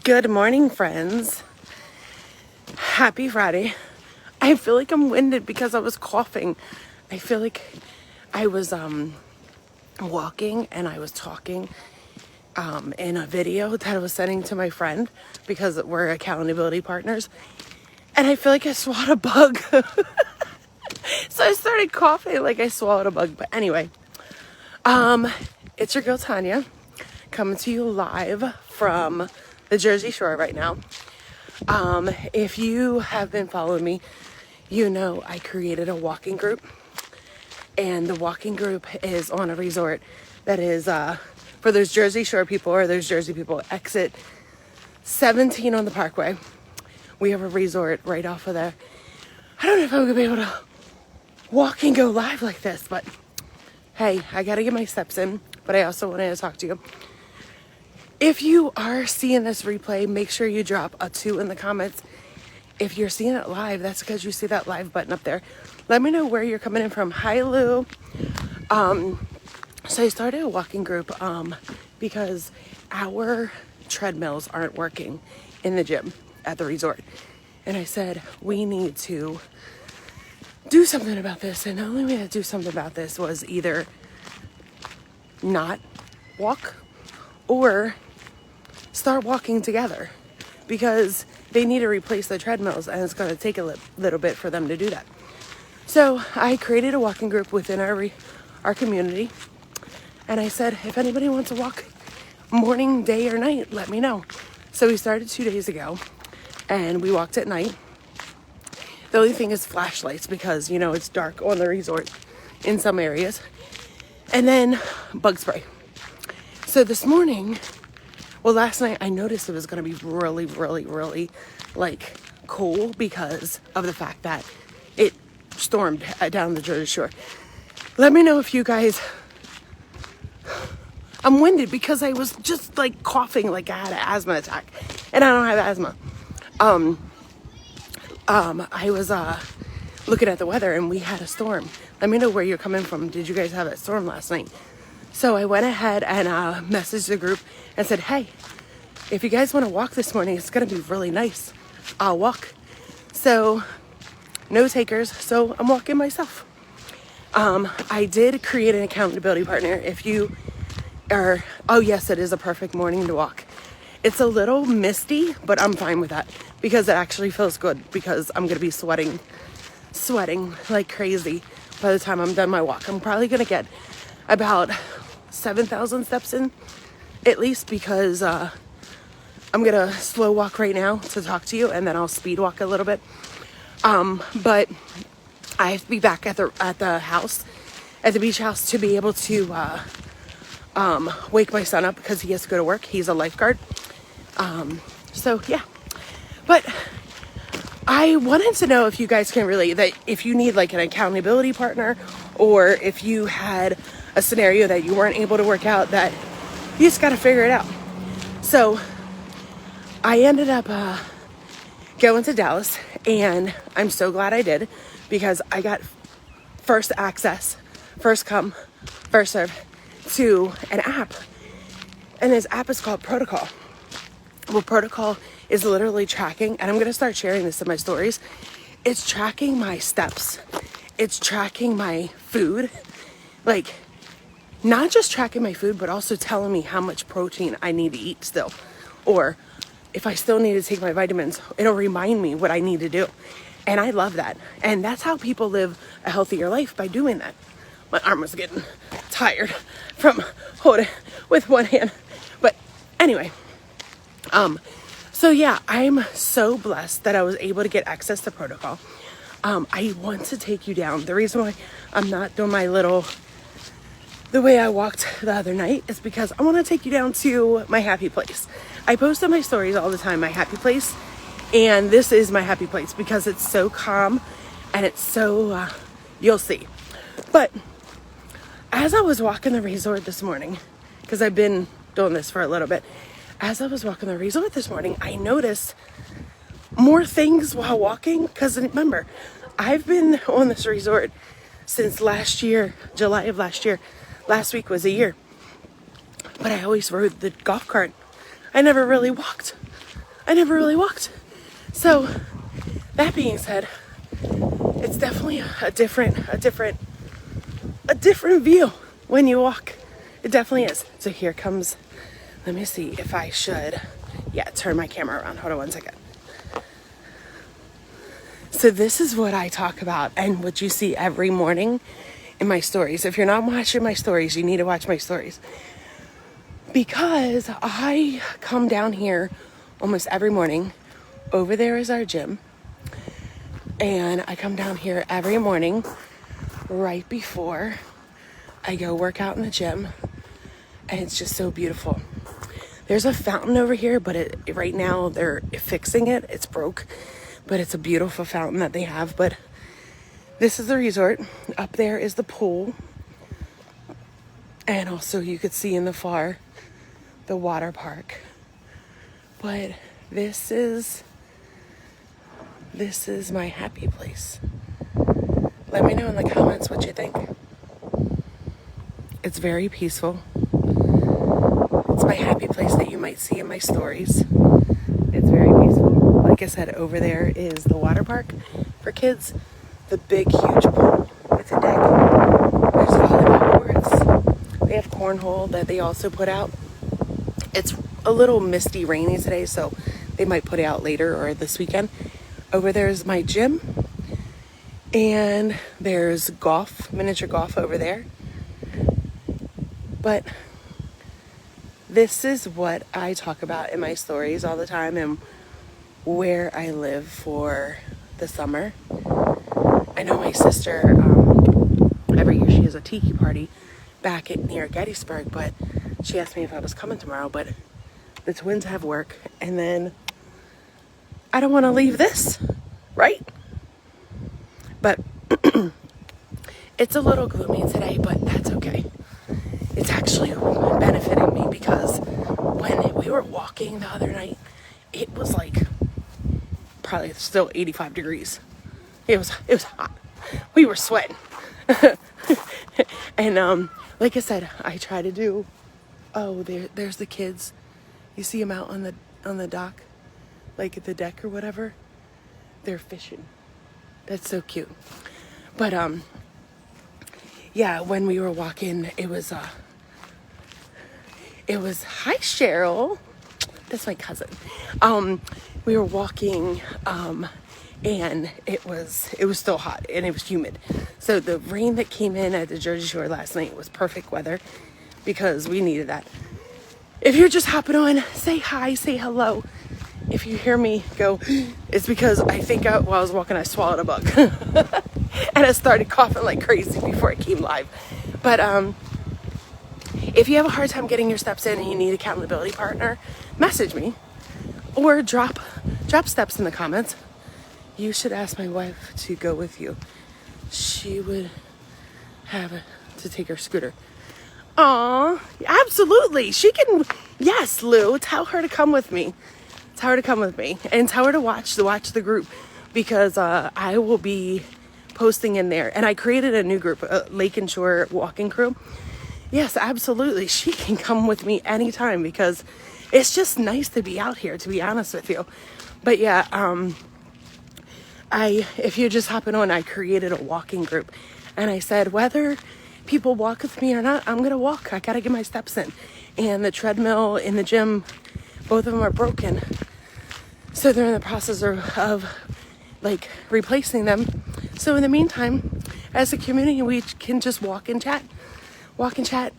Good morning, friends. Happy Friday. I feel like I'm winded because I was coughing. I feel like I was walking and I was talking in a video that I was sending to my friend because we're accountability partners. And I feel like I swallowed a bug. So I started coughing like I swallowed a bug. But anyway, it's your girl Tanya coming to you live from the Jersey Shore right now. If you have been following me, you know I created a walking group, and the walking group is on a resort that is for those Jersey Shore people, or those Jersey people, exit 17 on the Parkway. We have a resort right off of there. I don't know if I'm gonna be able to walk and go live like this, but hey, I gotta get my steps in. But I also wanted to talk to you. If you are seeing this replay, make sure you drop a 2 in the comments. If you're seeing it live, that's because you see that live button up there. Let me know where you're coming in from. Hi, Lou. So I started a walking group because our treadmills aren't working in the gym at the resort. And I said, we need to do something about this. And the only way to do something about this was either not walk or start walking together, because they need to replace the treadmills and it's going to take a little bit for them to do that. So I created a walking group within our community, and I said, if anybody wants to walk morning, day, or night, let me know. So we started 2 days ago, and we walked at night. The only thing is flashlights, because you know it's dark on the resort in some areas, and then bug spray. So this morning, well, last night I noticed it was going to be really, really, really like cool because of the fact that it stormed down the Jersey Shore. Let me know if you guys, I'm winded because I was just like coughing like I had an asthma attack, and I don't have asthma. I was looking at the weather and we had a storm. Let me know where you're coming from. Did you guys have that storm last night? So I went ahead and messaged the group and said, hey, if you guys want to walk this morning, it's going to be really nice. I'll walk. So no takers. So I'm walking myself. I did create an accountability partner. If you are, oh yes, it is a perfect morning to walk. It's a little misty, but I'm fine with that because it actually feels good, because I'm going to be sweating like crazy by the time I'm done my walk. I'm probably going to get about 7,000 steps in at least, because I'm gonna slow walk right now to talk to you, and then I'll speed walk a little bit. But I have to be back at the house, at the beach house, to be able to wake my son up because he has to go to work. He's a lifeguard. So yeah, but I wanted to know if you guys can relate, that if you need like an accountability partner, or if you had a scenario that you weren't able to work out, that you just got to figure it out. So I ended up going to Dallas, and I'm so glad I did, because I got first access, first come, first serve to an app. And this app is called Protocol. Well, Protocol is literally tracking, and I'm going to start sharing this in my stories. It's tracking my steps. It's tracking my food. Like, not just tracking my food, but also telling me how much protein I need to eat still. Or if I still need to take my vitamins, it'll remind me what I need to do. And I love that. And that's how people live a healthier life, by doing that. My arm was getting tired from holding with one hand. But anyway, so yeah, I'm so blessed that I was able to get access to Protocol. I want to take you down. The reason why I'm not doing the way I walked the other night is because I want to take you down to my happy place. I post on my stories all the time, my happy place. And this is my happy place because it's so calm and it's so, you'll see. But as I was walking the resort this morning, because I've been doing this for a little bit, as I was walking the resort this morning, I noticed more things while walking. Because remember, I've been on this resort since last year, July of last year. Last week was a year. But I always rode the golf cart. I never really walked. I never really walked. So that being said, it's definitely a different view when you walk. It definitely is. So here comes, let me see if I should, turn my camera around. Hold on one second. So this is what I talk about and what you see every morning in my stories. If you're not watching my stories, you need to watch my stories. Because I come down here almost every morning. Over there is our gym. And I come down here every morning right before I go work out in the gym. And it's just so beautiful. There's a fountain over here, but right now they're fixing it. It's broke. But it's a beautiful fountain that they have. But this is the resort. Up there is the pool. And also you could see in the far the water park. But this is my happy place. Let me know in the comments what you think. It's very peaceful. It's my happy place that you might see in my stories. It's very peaceful. Like I said, over there is the water park for kids. The big, huge pool with a deck. There's volleyball courts. They have cornhole that they also put out. It's a little misty, rainy today, so they might put it out later or this weekend. Over there is my gym. And there's golf, miniature golf over there. But this is what I talk about in my stories all the time and where I live for the summer. I know my sister, every year she has a tiki party back near Gettysburg, but she asked me if I was coming tomorrow, but the twins have work, and then I don't want to leave this, right? But it's a little gloomy today, but that's okay. It's actually benefiting me because when we were walking the other night, it was like probably still 85 degrees. It was hot. We were sweating. And like I said, I try to do. Oh, there's the kids. You see them out on the dock, like at the deck or whatever. They're fishing. That's so cute. But yeah, when we were walking, it was hi Cheryl. That's my cousin. We were walking, and it was still hot and it was humid. So the rain that came in at the Jersey Shore last night was perfect weather because we needed that. If you're just hopping on, say hi, say hello. If you hear me go, it's because I think while I was walking, I swallowed a bug. And I started coughing like crazy before it came live. But if you have a hard time getting your steps in and you need an accountability partner, message me or drop steps in the comments. You should ask my wife to go with you. She would have to take her scooter. Aw, absolutely. She can. Yes, Lou, tell her to come with me. Tell her to come with me and tell her to watch the group because I will be posting in there. And I created a new group, Lake and Shore Walking Crew. Yes, absolutely. She can come with me anytime because it's just nice to be out here, to be honest with you. But yeah, if you're just hopping on, I created a walking group. And I said, whether people walk with me or not, I'm going to walk. I got to get my steps in. And the treadmill in the gym, both of them are broken. So they're in the process of like replacing them. So in the meantime, as a community, we can just walk and chat,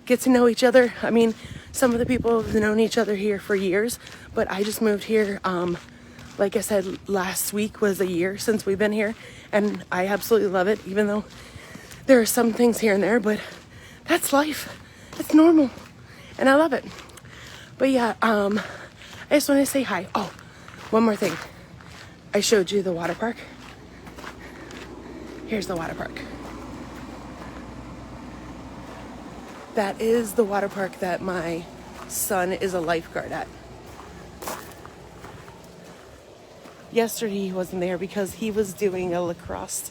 get to know each other. I mean, some of the people have known each other here for years, but I just moved here. Like I said, last week was a year since we've been here, and I absolutely love it, even though there are some things here and there, but that's life. It's normal, and I love it. But yeah, I just want to say hi. Oh, one more thing. I showed you the water park. Here's the water park. That is the water park that my son is a lifeguard at. Yesterday he wasn't there because he was doing a lacrosse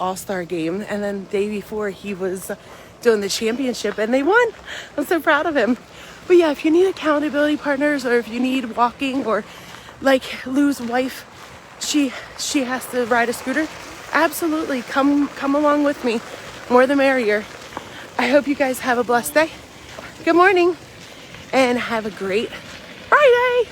all-star game, and then the day before he was doing the championship and they won. I'm so proud of him. But yeah, if you need accountability partners, or if you need walking, or like Lou's wife, she has to ride a scooter, absolutely come along with me. More the merrier. I hope you guys have a blessed day. Good morning and have a great Friday.